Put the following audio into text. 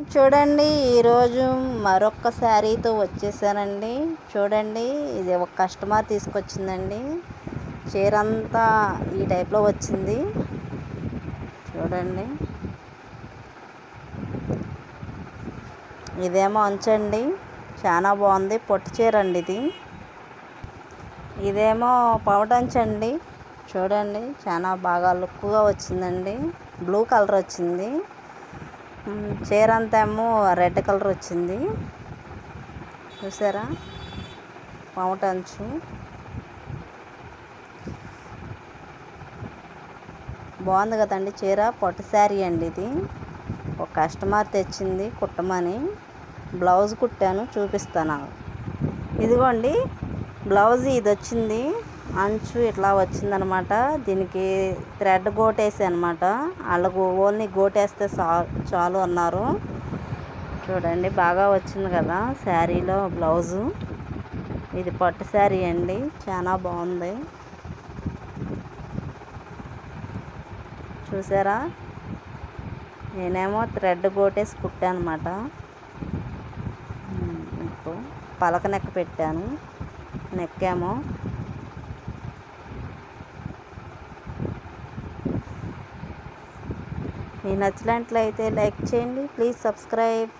చూడండి, ఈరోజు మరొక శారీతో వచ్చేసానండి. చూడండి, ఇది ఒక కస్టమర్ తీసుకొచ్చిందండి. చీర అంతా ఈ టైప్లో వచ్చింది. చూడండి, ఇదేమో అంచండి, చాలా బాగుంది. పొట్టు చీర అండి ఇది. ఇదేమో పవటంచండి. చూడండి, చాలా బాగా లుక్గా వచ్చిందండి. బ్లూ కలర్ వచ్చింది. చీర అంతా ఏమో రెడ్ కలర్ వచ్చింది. చూసారా, పవటంచు బాగుంది కదండి చీర. పొట్టు శారీ అండి ఇది. ఒక కస్టమర్ తెచ్చింది కుట్టమని. బ్లౌజ్ కుట్టాను, చూపిస్తాను. ఇదిగోండి బ్లౌజ్ ఇది వచ్చింది. అంచు ఇట్లా వచ్చిందనమాట. దీనికి థ్రెడ్ గోటేసి అనమాట. వాళ్ళకు ఓన్లీ గోటేస్తే చాలు అన్నారు. చూడండి, బాగా వచ్చింది కదా శారీలో బ్లౌజు. ఇది పట్టు శారీ అండి, చాలా బాగుంది. చూసారా, నేనేమో థ్రెడ్ గోటేసి కుట్టాను అనమాట. పలక నెక్ పెట్టాను. నెక్కేమో మీకు నచ్చినట్లయితే లైక్ చేయండి. Please subscribe.